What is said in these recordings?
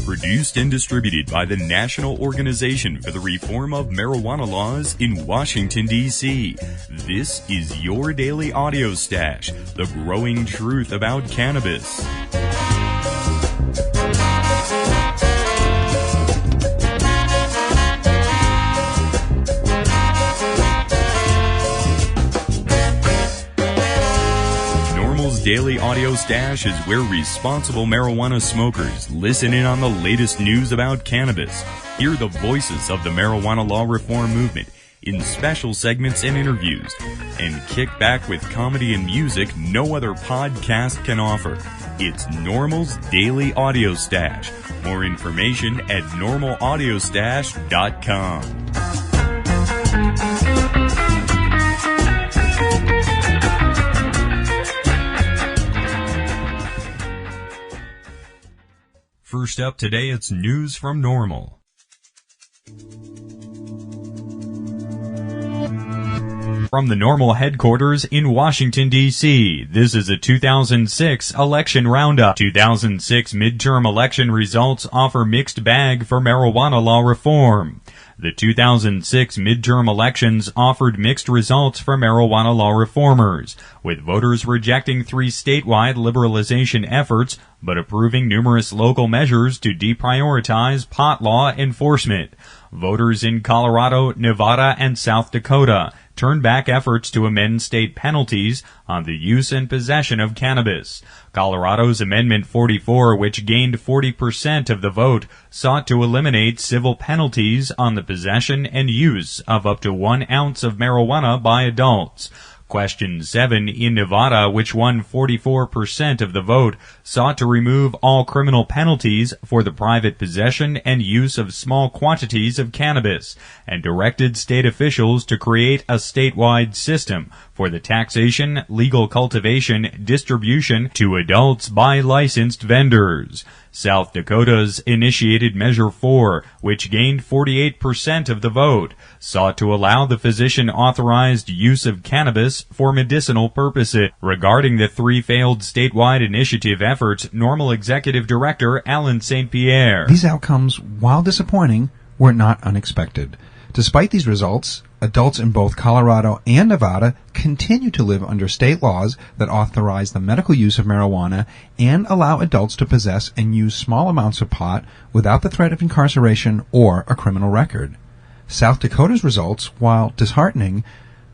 Produced and distributed by the National Organization for the Reform of Marijuana Laws in Washington, D.C. This is your daily audio stash, the growing truth about cannabis. Daily Audio Stash is where responsible marijuana smokers listen in on the latest news about cannabis, hear the voices of the marijuana law reform movement in special segments and interviews, and kick back with comedy and music no other podcast can offer. It's NORML's Daily Audio Stash. More information at normalaudiostash.com. First up today, it's news from NORML. From the NORML headquarters in Washington, D.C., this is a 2006 election roundup. 2006 midterm election results offer mixed bag for marijuana law reform. The 2006 midterm elections offered mixed results for marijuana law reformers, with voters rejecting 3 statewide liberalization efforts, but approving numerous local measures to deprioritize pot law enforcement. Voters in Colorado, Nevada, and South Dakota turned back efforts to amend state penalties on the use and possession of cannabis. Colorado's Amendment 44, which gained 40% of the vote, sought to eliminate civil penalties on the possession and use of up to 1 ounce of marijuana by adults. Question 7 in Nevada, which won 44% of the vote, sought to remove all criminal penalties for the private possession and use of small quantities of cannabis, and directed state officials to create a statewide system for the taxation, legal cultivation, distribution to adults by licensed vendors. South Dakota's initiated Measure 4, which gained 48% of the vote, sought to allow the physician-authorized use of cannabis for medicinal purposes. Regarding the 3 failed statewide initiative efforts, NORML Executive Director Alan St. Pierre. These outcomes, while disappointing, were not unexpected. Despite these results, adults in both Colorado and Nevada continue to live under state laws that authorize the medical use of marijuana and allow adults to possess and use small amounts of pot without the threat of incarceration or a criminal record. South Dakota's results, while disheartening,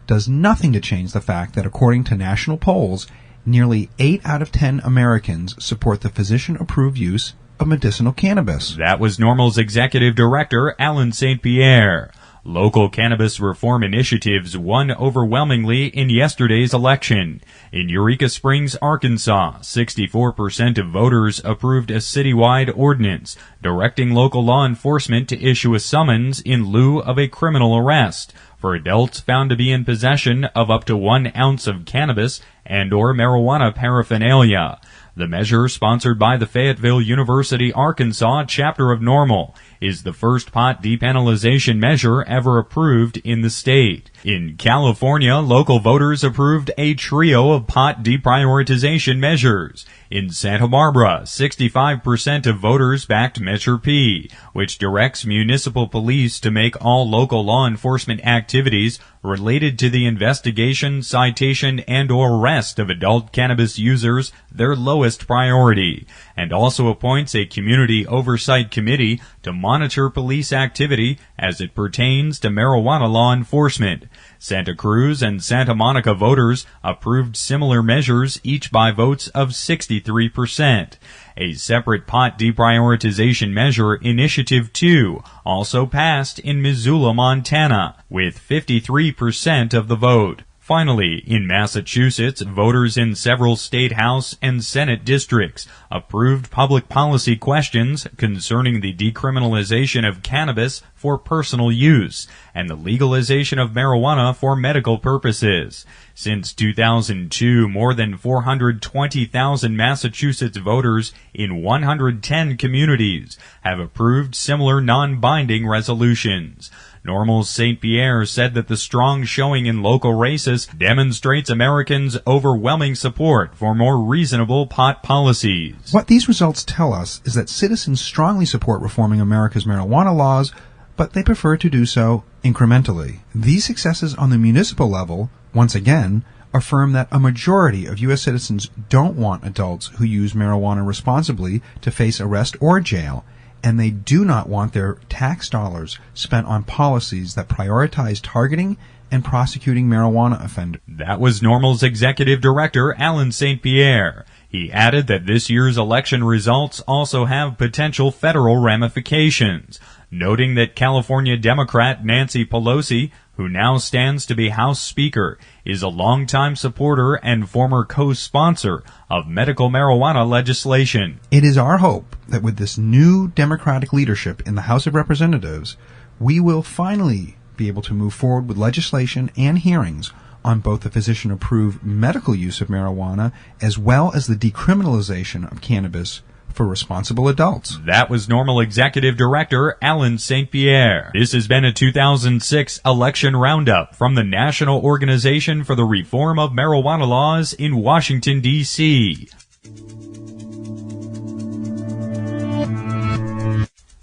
does nothing to change the fact that according to national polls, nearly 8 out of 10 Americans support the physician-approved use of medicinal cannabis. That was NORML's Executive Director, Alan St. Pierre. Local cannabis reform initiatives won overwhelmingly in yesterday's election. In Eureka Springs, Arkansas, 64% of voters approved a citywide ordinance directing local law enforcement to issue a summons in lieu of a criminal arrest for adults found to be in possession of up to 1 ounce of cannabis and or marijuana paraphernalia. The measure, sponsored by the Fayetteville University, Arkansas chapter of NORML, is the first pot depenalization measure ever approved in the state. In California, local voters approved a trio of pot deprioritization measures. In Santa Barbara, 65% of voters backed Measure P, which directs municipal police to make all local law enforcement activities related to the investigation, citation, and or arrest of adult cannabis users their lowest priority, and also appoints a community oversight committee to monitor police activity as it pertains to marijuana law enforcement. Santa Cruz and Santa Monica voters approved similar measures, each by votes of 63%. A separate pot deprioritization measure, Initiative 2, also passed in Missoula, Montana, with 53% of the vote. Finally, in Massachusetts, voters in several state House and Senate districts approved public policy questions concerning the decriminalization of cannabis for personal use and the legalization of marijuana for medical purposes. Since 2002, more than 420,000 Massachusetts voters in 110 communities have approved similar non-binding resolutions. NORML's St. Pierre said that the strong showing in local races demonstrates Americans' overwhelming support for more reasonable pot policies. What these results tell us is that citizens strongly support reforming America's marijuana laws, but they prefer to do so incrementally. These successes on the municipal level, once again, affirm that a majority of U.S. citizens don't want adults who use marijuana responsibly to face arrest or jail, and they do not want their tax dollars spent on policies that prioritize targeting and prosecuting marijuana offenders. That was NORML's Executive Director, Alan St. Pierre. He added that this year's election results also have potential federal ramifications, noting that California Democrat Nancy Pelosi, who now stands to be House Speaker, is a longtime supporter and former co-sponsor of medical marijuana legislation. It is our hope that with this new Democratic leadership in the House of Representatives, we will finally be able to move forward with legislation and hearings on both the physician-approved medical use of marijuana as well as the decriminalization of cannabis for responsible adults. That was NORML Executive Director Alan St. Pierre. This has been a 2006 election roundup from the National Organization for the Reform of Marijuana Laws in Washington, D.C.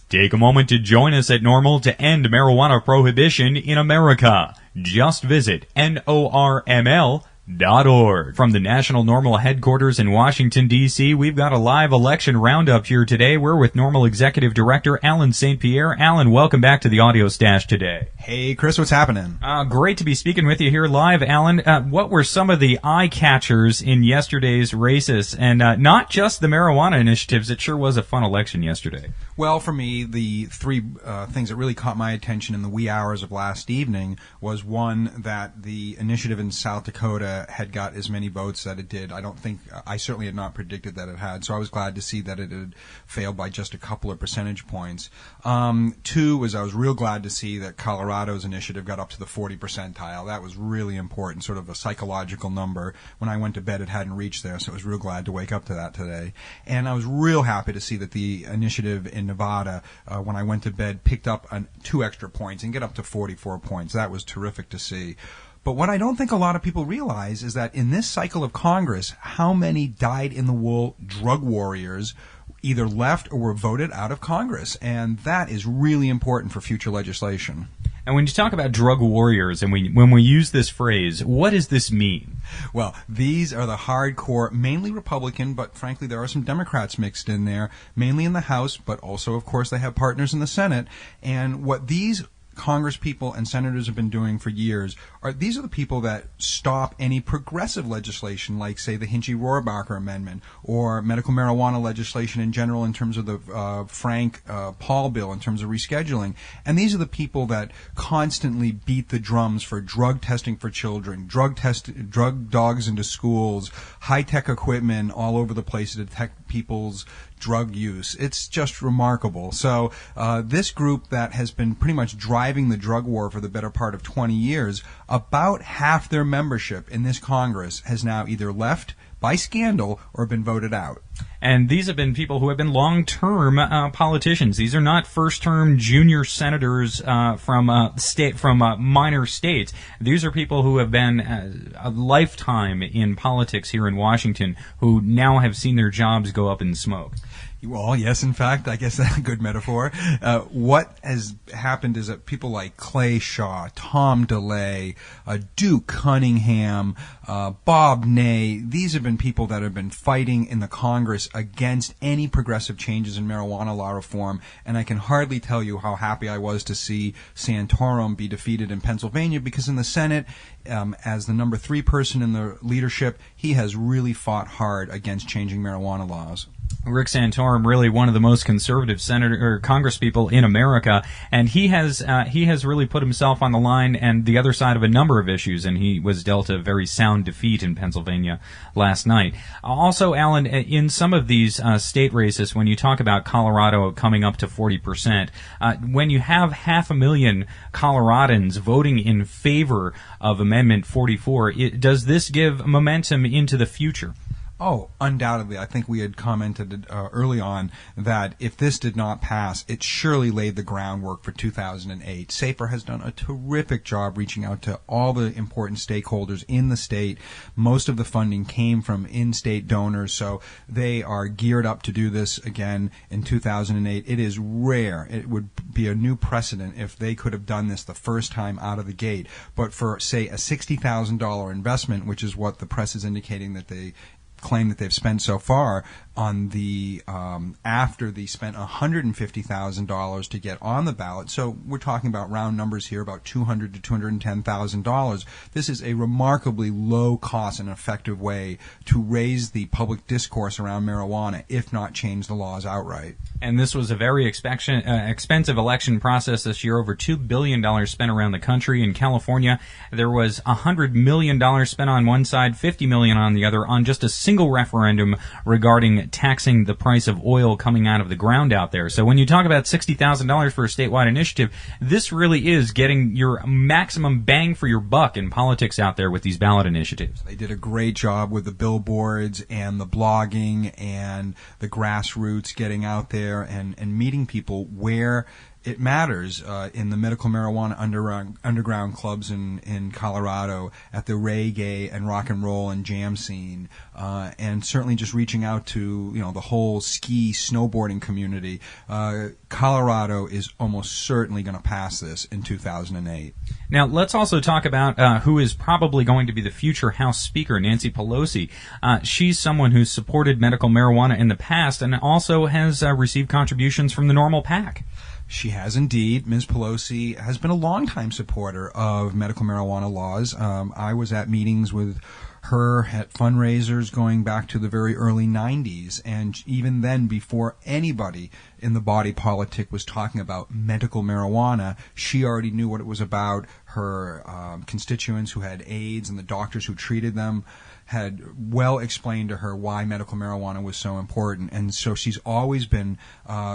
Take a moment to join us at NORML to end marijuana prohibition in America. Just visit NORML.org. From the National NORML headquarters in Washington, D.C., we've got a live election roundup here today. We're with NORML Executive Director Alan St. Pierre. Alan, welcome back to the Audio Stash today. Hey, Chris, what's happening? Great to be speaking with you here live, Alan. What were some of the eye-catchers in yesterday's races? And not just the marijuana initiatives. It sure was a fun election yesterday. Well, for me, the three things that really caught my attention in the wee hours of last evening was, one, that the initiative in South Dakota had got as many votes that it did. I certainly had not predicted that it had, so I was glad to see that it had failed by just a couple of percentage points. Two was I was real glad to see that Colorado's initiative got up to the 40 percentile. That was really important, sort of a psychological number. When I went to bed, it hadn't reached there, so I was real glad to wake up to that today. And I was real happy to see that the initiative in Nevada, when I went to bed, picked up 2 extra points and get up to 44 points. That was terrific to see. But what I don't think a lot of people realize is that in this cycle of Congress, how many dyed-in-the-wool drug warriors either left or were voted out of Congress. And that is really important for future legislation. And when you talk about drug warriors, and when we use this phrase, what does this mean? Well, these are the hardcore, mainly Republican, but frankly there are some Democrats mixed in there, mainly in the House, but also, of course, they have partners in the Senate. And what these Congress people and senators have been doing for years these are the people that stop any progressive legislation like, say, the Hinchy-Rohrabacher Amendment or medical marijuana legislation in general in terms of the Frank Paul bill in terms of rescheduling. And these are the people that constantly beat the drums for drug testing for children, drug dogs into schools, high-tech equipment all over the place to detect people's drug use. It's just remarkable. So this group that has been pretty much driving the drug war for the better part of 20 years, about half their membership in this Congress has now either left by scandal or been voted out. And these have been people who have been long-term politicians. These are not first-term junior senators from minor states. These are people who have been a lifetime in politics here in Washington who now have seen their jobs go up in smoke. Well, yes, in fact, I guess that's a good metaphor. What has happened is that people like Clay Shaw, Tom DeLay, Duke Cunningham, Bob Ney, these have been people that have been fighting in the Congress against any progressive changes in marijuana law reform, and I can hardly tell you how happy I was to see Santorum be defeated in Pennsylvania, because in the Senate, as the number 3 person in the leadership, he has really fought hard against changing marijuana laws. Rick Santorum, really one of the most conservative congresspeople in America, and he has really put himself on the line and the other side of a number of issues, and he was dealt a very sound defeat in Pennsylvania last night. Also, Alan, in some of these state races, when you talk about Colorado coming up to 40%, when you have 500,000 Coloradans voting in favor of Amendment 44, does this give momentum into the future? Oh, undoubtedly. I think we had commented early on that if this did not pass, it surely laid the groundwork for 2008. SAFER has done a terrific job reaching out to all the important stakeholders in the state. Most of the funding came from in-state donors, so they are geared up to do this again in 2008. It is rare. It would be a new precedent if they could have done this the first time out of the gate. But for, say, a $60,000 investment, which is what the press is indicating that they claim that they've spent so far on the after they spent $150,000 to get on the ballot. So we're talking about round numbers here, about $200,000 to $210,000. This is a remarkably low cost and effective way to raise the public discourse around marijuana, if not change the laws outright. And this was a very expensive election process this year. Over $2 billion spent around the country. In California, there was $100 million spent on one side, $50 million on the other, on just a single referendum regarding taxing the price of oil coming out of the ground out there. So when you talk about $60,000 for a statewide initiative, this really is getting your maximum bang for your buck in politics out there with these ballot initiatives. They did a great job with the billboards and the blogging and the grassroots getting out there and meeting people where it matters, in the medical marijuana underground clubs in Colorado, at the reggae and rock and roll and jam scene, and certainly just reaching out to the whole ski snowboarding community. Colorado is almost certainly going to pass this in 2008. Now, let's also talk about who is probably going to be the future House Speaker, Nancy Pelosi. She's someone who's supported medical marijuana in the past and also has received contributions from the NORML PAC. She has indeed. Ms. Pelosi has been a longtime supporter of medical marijuana laws. I was at meetings with her at fundraisers going back to the very early 90s, and even then, before anybody in the body politic was talking about medical marijuana, she already knew what it was about. Her constituents who had AIDS and the doctors who treated them had well explained to her why medical marijuana was so important, and so she's always been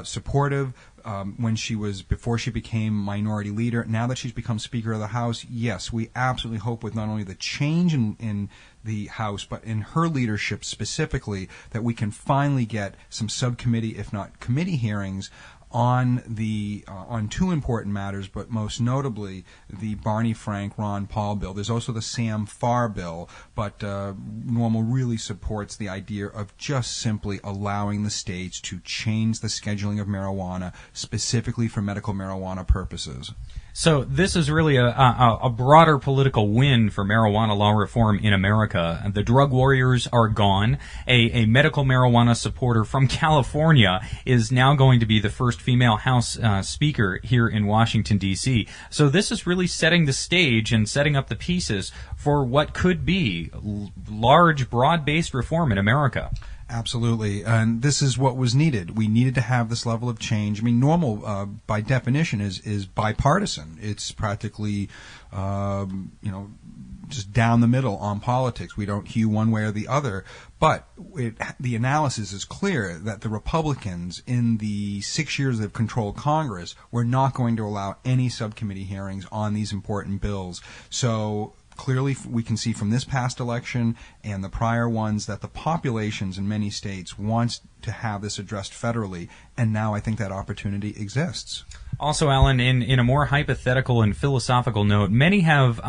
supportive. Before she became minority leader. Now that she's become Speaker of the House, yes, we absolutely hope with not only the change in the House, but in her leadership specifically, that we can finally get some subcommittee, if not committee hearings on two important matters, but most notably the Barney Frank, Ron Paul bill. There's also the Sam Farr bill, but NORML really supports the idea of just simply allowing the states to change the scheduling of marijuana specifically for medical marijuana purposes. So this is really a broader political win for marijuana law reform in America. The drug warriors are gone. A medical marijuana supporter from California is now going to be the first female House Speaker here in Washington, D.C. So this is really setting the stage and setting up the pieces for what could be large, broad-based reform in America. Absolutely, and this is what was needed. We needed to have this level of change. I mean, NORML, by definition, is bipartisan. It's practically, just down the middle on politics. We don't hew one way or the other. But the analysis is clear that the Republicans, in the 6 years they've controlled Congress, were not going to allow any subcommittee hearings on these important bills. So clearly, we can see from this past election and the prior ones that the populations in many states want to have this addressed federally, and now I think that opportunity exists. Also, Alan, in a more hypothetical and philosophical note, many have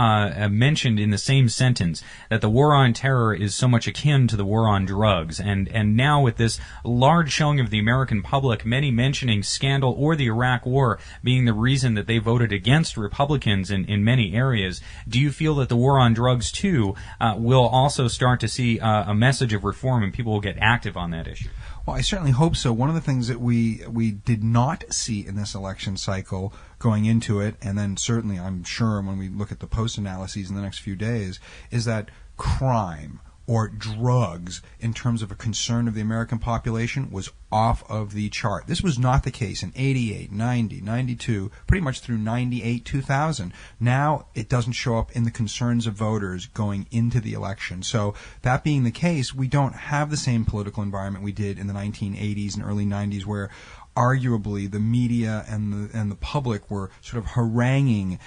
mentioned in the same sentence that the war on terror is so much akin to the war on drugs. And now with this large showing of the American public, many mentioning scandal or the Iraq War being the reason that they voted against Republicans in many areas, do you feel that the war on drugs, too, will also start to see a message of reform and people will get active on that issue? Well, I certainly hope so. One of the things that we did not see in this election cycle going into it, and then certainly I'm sure when we look at the post-analyses in the next few days, is that crime or drugs in terms of a concern of the American population was off of the chart. This was not the case in 88, 90, 92, pretty much through 98, 2000. Now it doesn't show up in the concerns of voters going into the election. So that being the case, we don't have the same political environment we did in the 1980s and early 90s, where arguably the media and the public were sort of haranguing,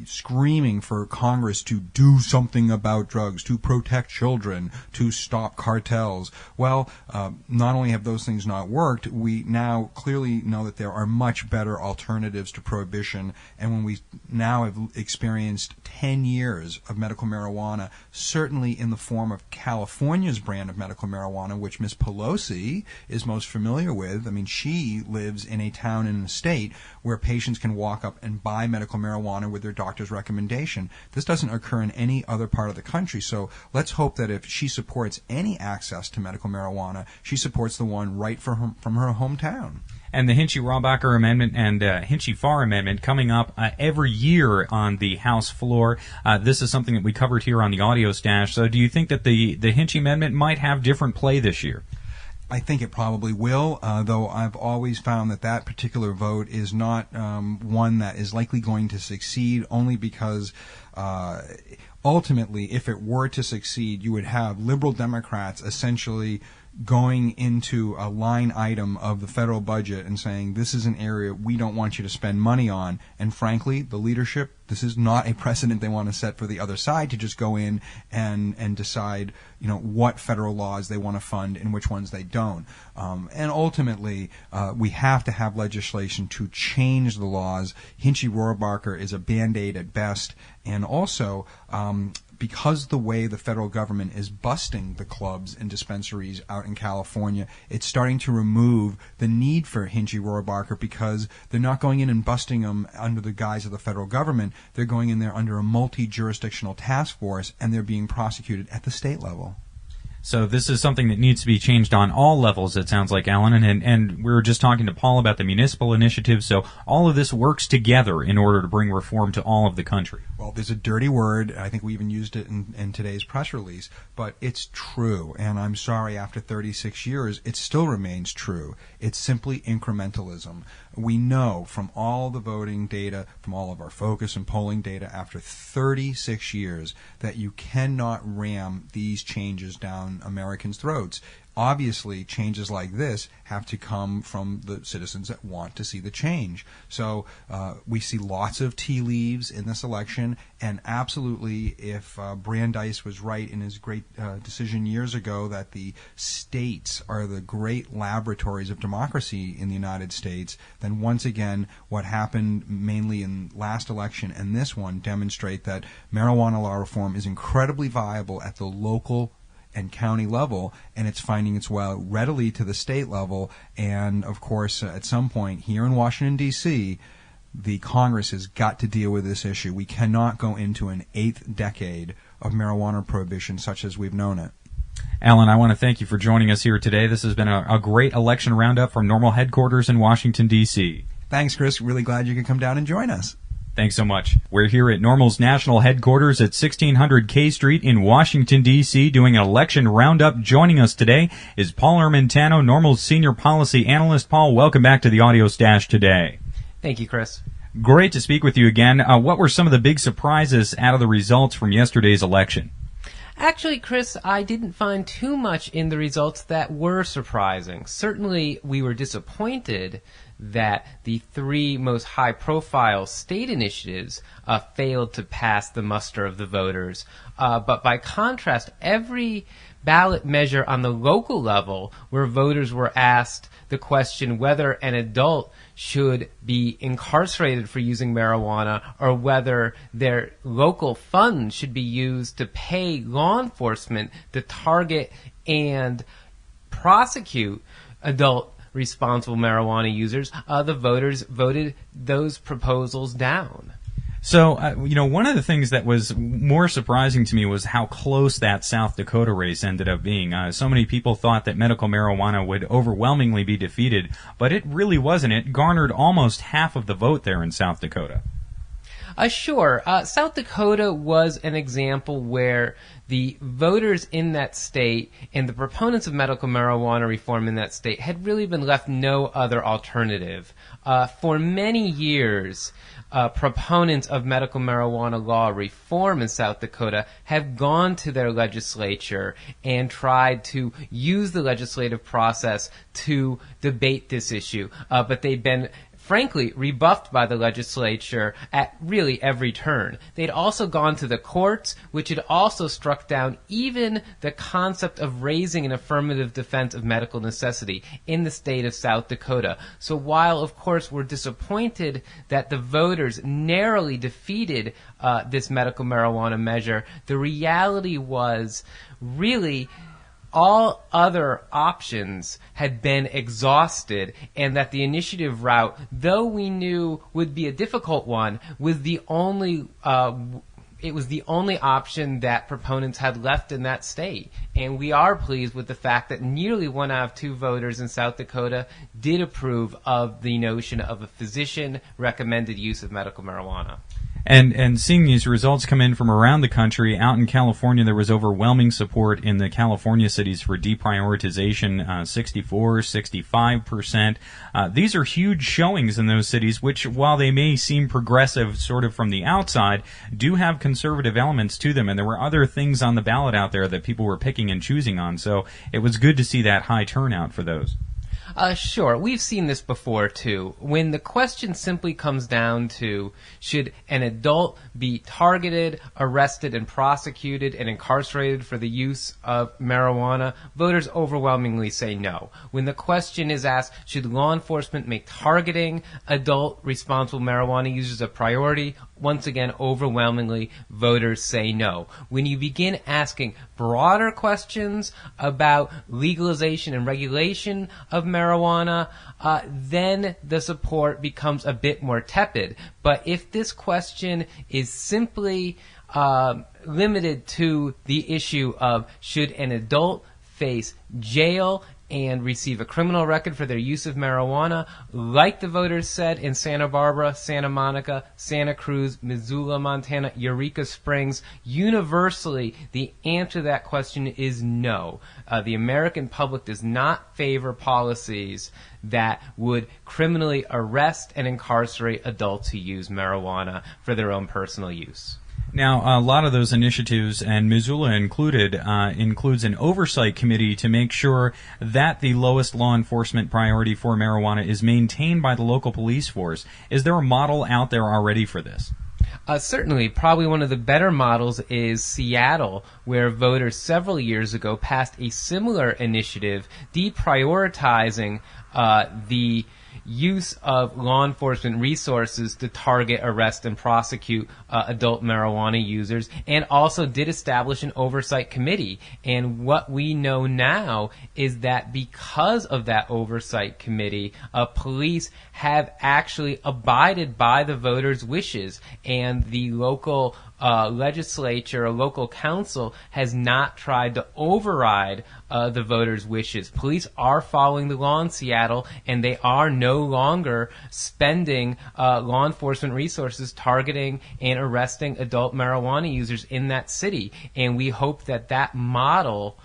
screaming for Congress to do something about drugs, to protect children, to stop cartels. Well, not only have those things not worked, we now clearly know that there are much better alternatives to prohibition. And when we now have experienced 10 years of medical marijuana, certainly in the form of California's brand of medical marijuana, which Ms. Pelosi is most familiar with. I mean, she lives in a town in a state where patients can walk up and buy medical marijuana with their doctor's recommendation. This doesn't occur in any other part of the country. So let's hope that if she supports any access to medical marijuana, she supports the one right from her hometown. And the Hinchy-Rohrabacher Amendment and Hinchy-Farr Amendment coming up every year on the House floor. This is something that we covered here on the Audio Stash. So do you think that the Hinchy Amendment might have different play this year? I think it probably will, though I've always found that particular vote is not one that is likely going to succeed, only because ultimately, if it were to succeed, you would have liberal Democrats essentially going into a line item of the federal budget and saying, this is an area we don't want you to spend money on. And frankly, the leadership, this is not a precedent they want to set for the other side to just go in and decide, what federal laws they want to fund and which ones they don't. And ultimately, we have to have legislation to change the laws. Hinchy-Rohrabacher is a Band-Aid at best. And also, because the way the federal government is busting the clubs and dispensaries out in California, it's starting to remove the need for Hinchy-Rohrabacher, because they're not going in and busting them under the guise of the federal government. They're going in there under a multi-jurisdictional task force, and they're being prosecuted at the state level. So this is something that needs to be changed on all levels, it sounds like, Alan. And we were just talking to Paul about the municipal initiative. So all of this works together in order to bring reform to all of the country. Well, there's a dirty word. I think we even used it in today's press release. But it's true. And I'm sorry, after 36 years, it still remains true. It's simply incrementalism. We know from all the voting data, from all of our focus and polling data, after 36 years, that you cannot ram these changes down Americans' throats. Obviously, changes like this have to come from the citizens that want to see the change. So we see lots of tea leaves in this election, and absolutely, if Brandeis was right in his great decision years ago that the states are the great laboratories of democracy in the United States, then once again, what happened mainly in last election and this one demonstrate that marijuana law reform is incredibly viable at the local and county level, and it's finding its way readily to the state level. And of course, at some point here in Washington, D.C., the Congress has got to deal with this issue. We cannot go into an 8th decade of marijuana prohibition such as we've known it. Alan, I want to thank you for joining us here today. This has been a great election roundup from NORML headquarters in Washington, D.C. Thanks, Chris. Really glad you could come down and join us. Thanks so much. We're here at NORML's national headquarters at 1600 K Street in Washington, D.C., doing an election roundup. Joining us today is Paul Armentano, NORML's senior policy analyst. Paul, welcome back to the Audio Stash today. Thank you, Chris. Great to speak with you again. What were some of the big surprises out of the results from yesterday's election? Actually, Chris, I didn't find too much in the results that were surprising. Certainly, we were disappointed that the 3 most high-profile state initiatives failed to pass the muster of the voters. But by contrast, every ballot measure on the local level, where voters were asked the question whether an adult should be incarcerated for using marijuana or whether their local funds should be used to pay law enforcement to target and prosecute adult responsible marijuana users, the voters voted those proposals down. So, one of the things that was more surprising to me was how close that South Dakota race ended up being. So many people thought that medical marijuana would overwhelmingly be defeated, but it really wasn't. It garnered almost half of the vote there in South Dakota. Sure. South Dakota was an example where the voters in that state and the proponents of medical marijuana reform in that state had really been left no other alternative. For many years, proponents of medical marijuana law reform in South Dakota have gone to their legislature and tried to use the legislative process to debate this issue, but they've been frankly rebuffed by the legislature at really every turn. They'd also gone to the courts, which had also struck down even the concept of raising an affirmative defense of medical necessity in the state of South Dakota. So while, of course, we're disappointed that the voters narrowly defeated this medical marijuana measure, the reality was really all other options had been exhausted, and that the initiative route, though we knew would be a difficult one, was the only option that proponents had left in that state. And we are pleased with the fact that nearly 1 out of 2 voters in South Dakota did approve of the notion of a physician-recommended use of medical marijuana. And seeing these results come in from around the country, out in California, there was overwhelming support in the California cities for deprioritization, 64, 65%. These are huge showings in those cities, which, while they may seem progressive sort of from the outside, do have conservative elements to them. And there were other things on the ballot out there that people were picking and choosing on. So it was good to see that high turnout for those. Sure. We've seen this before, too. When the question simply comes down to should an adult be targeted, arrested, and prosecuted and incarcerated for the use of marijuana, voters overwhelmingly say no. When the question is asked, should law enforcement make targeting adult responsible marijuana users a priority, once again, overwhelmingly, voters say no. When you begin asking broader questions about legalization and regulation of marijuana, then the support becomes a bit more tepid. But if this question is simply limited to the issue of should an adult face jail and receive a criminal record for their use of marijuana, like the voters said in Santa Barbara, Santa Monica, Santa Cruz, Missoula, Montana, Eureka Springs, universally the answer to that question is no. The American public does not favor policies that would criminally arrest and incarcerate adults who use marijuana for their own personal use. Now, a lot of those initiatives, and Missoula included, includes an oversight committee to make sure that the lowest law enforcement priority for marijuana is maintained by the local police force. Is there a model out there already for this? Certainly. Probably one of the better models is Seattle, where voters several years ago passed a similar initiative deprioritizing the use of law enforcement resources to target, arrest, and prosecute adult marijuana users, and also did establish an oversight committee. And what we know now is that because of that oversight committee, police have actually abided by the voters' wishes, and the local legislature or local council has not tried to override the voters' wishes. Police are following the law in Seattle, and they are no longer spending law enforcement resources targeting and arresting adult marijuana users in that city. And we hope that that model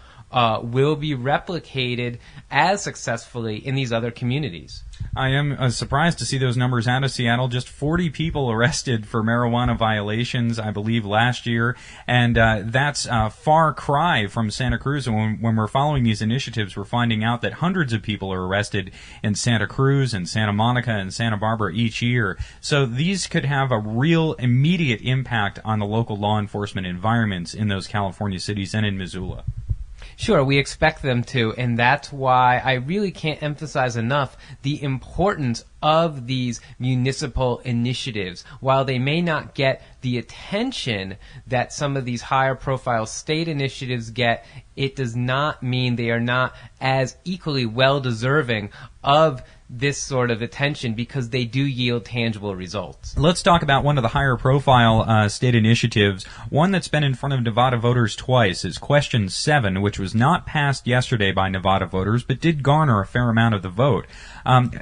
will be replicated as successfully in these other communities. I am surprised to see those numbers out of Seattle. Just 40 people arrested for marijuana violations, I believe, last year. And that's a far cry from Santa Cruz. And when we're following these initiatives, we're finding out that hundreds of people are arrested in Santa Cruz and Santa Monica and Santa Barbara each year. So these could have a real immediate impact on the local law enforcement environments in those California cities and in Missoula. Sure, we expect them to, and that's why I really can't emphasize enough the importance of these municipal initiatives. While they may not get the attention that some of these higher profile state initiatives get, it does not mean they are not as equally well deserving of this sort of attention because they do yield tangible results. Let's talk about one of the higher profile state initiatives. One that's been in front of Nevada voters twice is Question 7, which was not passed yesterday by Nevada voters, but did garner a fair amount of the vote.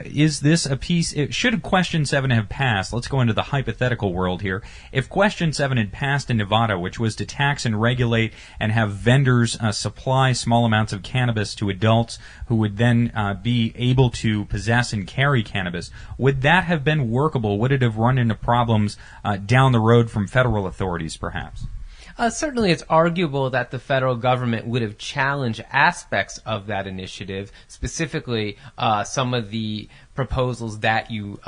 Is this a piece, should Question 7 have passed, let's go into the hypothetical world here, if Question 7 had passed in Nevada, which was to tax and regulate and have vendors supply small amounts of cannabis to adults who would then be able to possess and carry cannabis, would that have been workable? Would it have run into problems down the road from federal authorities, perhaps? Certainly it's arguable that the federal government would have challenged aspects of that initiative, specifically some of the proposals that you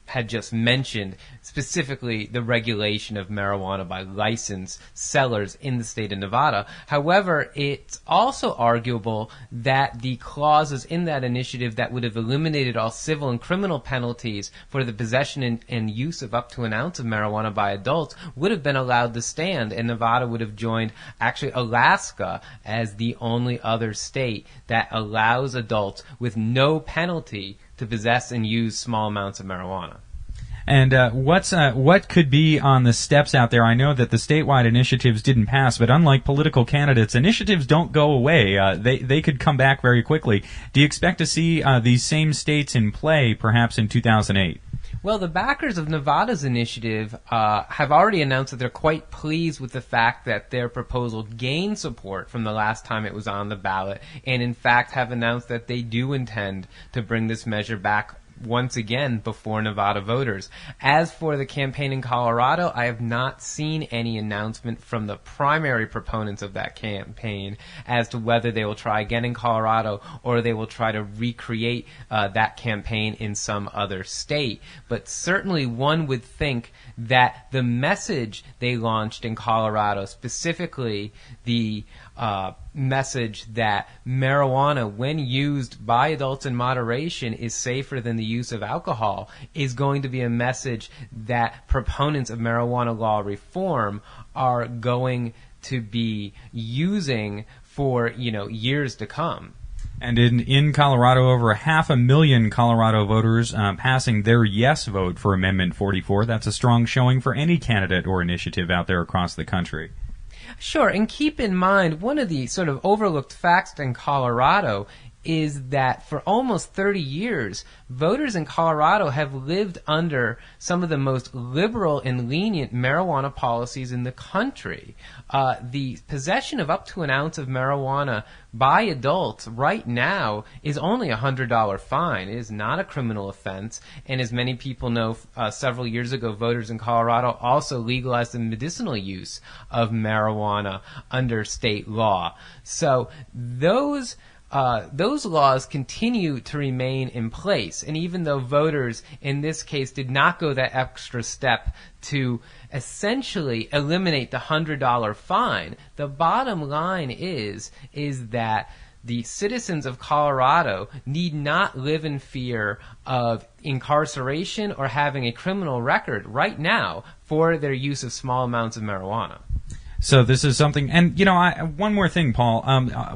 had just mentioned, specifically the regulation of marijuana by licensed sellers in the state of Nevada. However, it's also arguable that the clauses in that initiative that would have eliminated all civil and criminal penalties for the possession and use of up to an ounce of marijuana by adults would have been allowed to stand, and Nevada would have joined actually Alaska as the only other state that allows adults with no penalty to possess and use small amounts of marijuana. And what could be on the steps out there? I know that the statewide initiatives didn't pass, but unlike political candidates, initiatives don't go away. They could come back very quickly. Do you expect to see these same states in play perhaps in 2008? Well, the backers of Nevada's initiative have already announced that they're quite pleased with the fact that their proposal gained support from the last time it was on the ballot, and in fact have announced that they do intend to bring this measure back once again before Nevada voters. As for the campaign in Colorado, I have not seen any announcement from the primary proponents of that campaign as to whether they will try again in Colorado or they will try to recreate that campaign in some other state. But certainly one would think that the message they launched in Colorado, specifically the message that marijuana, when used by adults in moderation, is safer than the use of alcohol, is going to be a message that proponents of marijuana law reform are going to be using for, years to come. And in Colorado, over 500,000 Colorado voters passing their yes vote for Amendment 44. That's a strong showing for any candidate or initiative out there across the country. Sure, and keep in mind, one of the sort of overlooked facts in Colorado is that for almost 30 years, voters in Colorado have lived under some of the most liberal and lenient marijuana policies in the country. The possession of up to an ounce of marijuana by adults right now is only a $100 fine. It is not a criminal offense, and as many people know, several years ago, voters in Colorado also legalized the medicinal use of marijuana under state law. So those laws continue to remain in place, and even though voters in this case did not go that extra step to essentially eliminate the $100 fine, the bottom line is that the citizens of Colorado need not live in fear of incarceration or having a criminal record right now for their use of small amounts of marijuana. So this is something, and one more thing, Paul.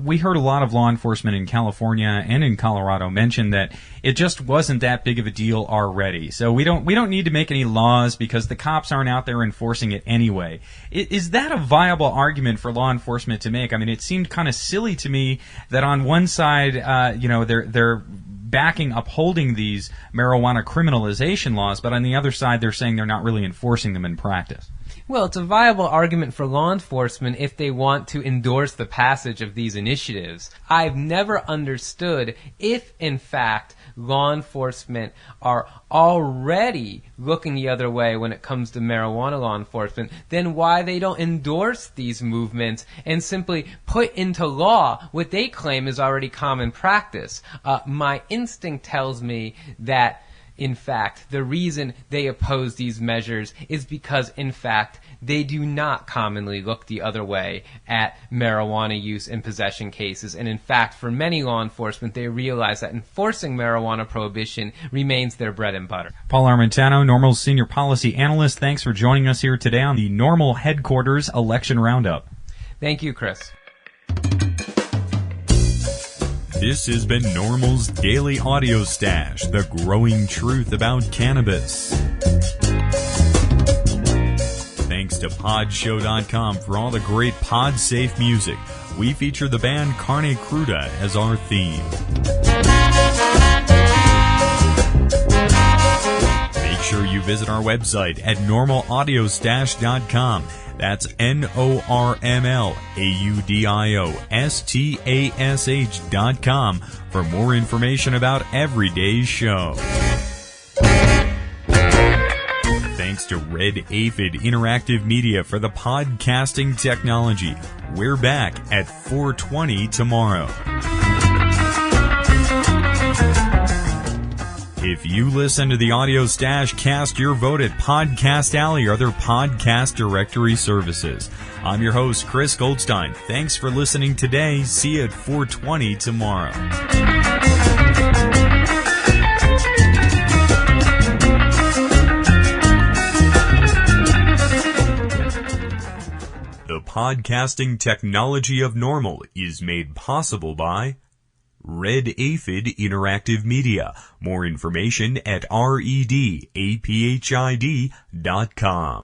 We heard a lot of law enforcement in California and in Colorado mention that it just wasn't that big of a deal already. So we don't need to make any laws because the cops aren't out there enforcing it anyway. Is that a viable argument for law enforcement to make? I mean, it seemed kind of silly to me that on one side, they're upholding these marijuana criminalization laws, but on the other side, they're saying they're not really enforcing them in practice. Well, it's a viable argument for law enforcement if they want to endorse the passage of these initiatives. I've never understood if, in fact, law enforcement are already looking the other way when it comes to marijuana law enforcement, then why they don't endorse these movements and simply put into law what they claim is already common practice. My instinct tells me that, in fact, the reason they oppose these measures is because, in fact, they do not commonly look the other way at marijuana use and possession cases. And in fact, for many law enforcement, they realize that enforcing marijuana prohibition remains their bread and butter. Paul Armentano, NORML's senior policy analyst, thanks for joining us here today on the NORML Headquarters Election Roundup. Thank you, Chris. This has been NORML's Daily Audio Stash, the growing truth about cannabis. Thanks to Podshow.com for all the great pod-safe music. We feature the band Carne Cruda as our theme. Make sure you visit our website at NORMLAudioStash.com. That's NORMLAUDIOSTASH.com for more information about every day's show. Thanks to Red Aphid Interactive Media for the podcasting technology. We're back at 4:20 tomorrow. If you listen to the Audio Stash, cast your vote at Podcast Alley or other podcast directory services. I'm your host, Chris Goldstein. Thanks for listening today. See you at 4:20 tomorrow. The podcasting technology of NORML is made possible by Red Aphid Interactive Media. More information at redaphid.com.